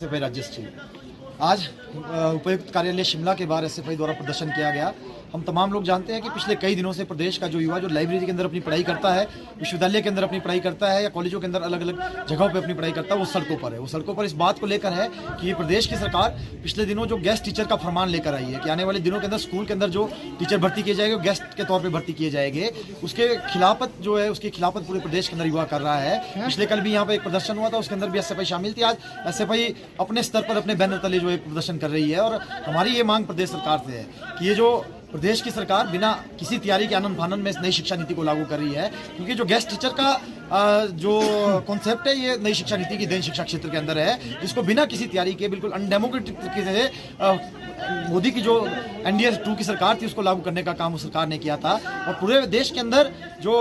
SFI Rajasthan आज उपायुक्त कार्यालय शिमला के बाहर एसएफआई द्वारा प्रदर्शन किया गया। हम तमाम लोग जानते हैं कि पिछले कई दिनों से प्रदेश का जो युवा जो लाइब्रेरी के अंदर अपनी पढ़ाई करता है, विश्वविद्यालय के अंदर अपनी पढ़ाई करता है या कॉलेजों के अंदर अलग अलग जगहों पे अपनी पढ़ाई करता है, वो सड़कों पर है। वो सड़कों पर इस बात को लेकर है कि ये प्रदेश की सरकार पिछले दिनों जो गेस्ट टीचर का फरमान लेकर आई है कि आने वाले दिनों के अंदर स्कूल के अंदर जो टीचर भर्ती किए जाएंगे वो गेस्ट के तौर पर भर्ती किए जाएंगे, उसके खिलाफत जो है उसकी खिलाफत पूरे प्रदेश के अंदर युवा कर रहा है। पिछले कल भी यहाँ पे एक प्रदर्शन हुआ था, उसके अंदर भी एसएफआई शामिल थी। आज एसएफआई अपने स्तर पर अपने बैनर तले जो है प्रदर्शन कर रही है और हमारी ये मांग प्रदेश सरकार से है कि ये जो प्रदेश की सरकार बिना किसी तैयारी के आनंद फानन में इस नई शिक्षा नीति को लागू कर रही है, क्योंकि जो गेस्ट टीचर का जो कॉन्सेप्ट है ये नई शिक्षा नीति की देन शिक्षा क्षेत्र के अंदर है, जिसको बिना किसी तैयारी के बिल्कुल अनडेमोक्रेटिक तरीके से मोदी की जो एनडीए 2 की सरकार थी उसको लागू करने का काम उस सरकार ने किया था। और पूरे देश के अंदर जो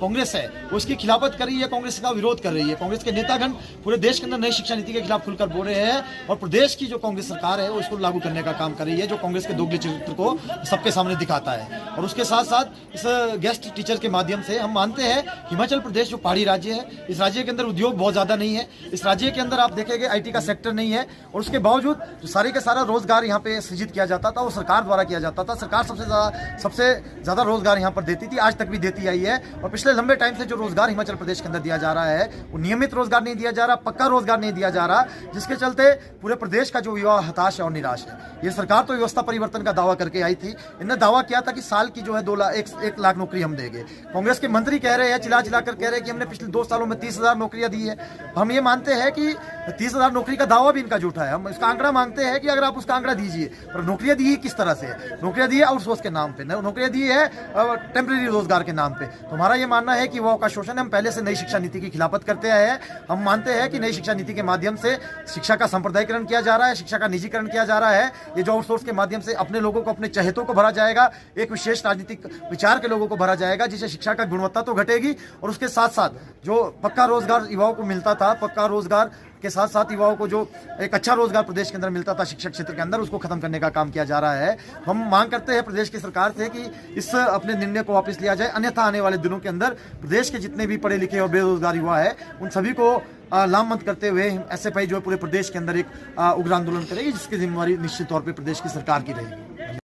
कांग्रेस है वो इसकी खिलाफत कर रही है, कांग्रेस का विरोध कर रही है। कांग्रेस के नेतागण पूरे देश के अंदर नई शिक्षा नीति के खिलाफ खुलकर बोल रहे हैं और प्रदेश की जो कांग्रेस सरकार है वो इसको लागू करने का काम कर रही है, जो कांग्रेस के दोगले चरित्र को सबके सामने दिखाता है। और उसके साथ साथ इस गेस्ट टीचर के माध्यम से हम मानते हैं हिमाचल प्रदेश जो पहाड़ी राज्य है, इस राज्य के अंदर उद्योग बहुत ज्यादा नहीं है, इस राज्य के अंदर आप देखेंगे आईटी का सेक्टर नहीं है और उसके बावजूद जो सारे का सारा रोजगार यहाँ पे सृजित किया जाता था वो सरकार द्वारा किया जाता था। सरकार सबसे ज्यादा रोजगार यहाँ पर देती थी, आज तक भी देती आई है। और पिछले लंबे टाइम से जो रोजगार हिमाचल प्रदेश के अंदर दिया जा रहा है वो नियमित रोजगार नहीं दिया जा रहा, पक्का रोजगार नहीं दिया जा रहा, जिसके चलते पूरे प्रदेश का जो युवा हताश है और निराश है। ये सरकार तो व्यवस्था परिवर्तन का दावा करके आई थी, इन्होंने दावा किया था कि साल की जो है 1 लाख नौकरी हम देंगे। कांग्रेस के मंत्री कह रहे हैं, चिल्ला कर कह रहे हैं कि हमने पिछले 2 सालों में 30,000 नौकरियां दी है। हम ये मानते हैं कि 30,000 नौकरी का दावा भी इनका झूठा है। हम इसका आंकड़ा मांगते हैं कि अगर आप उसका आंकड़ा दीजिए, पर नौकरियां दी किस तरह से है? नौकरियां दी है आउटसोर्स के नाम पे, नौकरियां दी है टेम्परेरी रोजगार के नाम पे। तो हमारा ये मानना है कि युवाओं का शोषण है। हम पहले से नई शिक्षा नीति की खिलाफत करते आए हैं। हम मानते हैं कि नई शिक्षा नीति के माध्यम से शिक्षा का सांप्रदायिकरण किया जा रहा है, शिक्षा का निजीकरण किया जा रहा है। ये जो आउटसोर्स के माध्यम से अपने लोगों को, अपने चहेतों को भरा जाएगा, एक विशेष राजनीतिक विचार के लोगों को भरा जाएगा, जिससे शिक्षा का गुणवत्ता तो घटेगी और उसके साथ साथ जो पक्का रोजगार युवाओं को मिलता था, पक्का रोजगार के साथ साथ युवाओं को जो एक अच्छा रोजगार प्रदेश के अंदर मिलता था शिक्षा क्षेत्र के अंदर, उसको खत्म करने का काम किया जा रहा है। हम मांग करते हैं प्रदेश की सरकार से कि इस अपने निर्णय को वापस लिया जाए, अन्यथा आने वाले दिनों के अंदर प्रदेश के जितने भी पढ़े लिखे और बेरोजगार युवा है उन सभी को लामबंद करते हुए एसएफआई जो है पूरे प्रदेश के अंदर एक उग्र आंदोलन करेगी, जिसकी जिम्मेवारी निश्चित तौर पर प्रदेश की सरकार की रहेगी।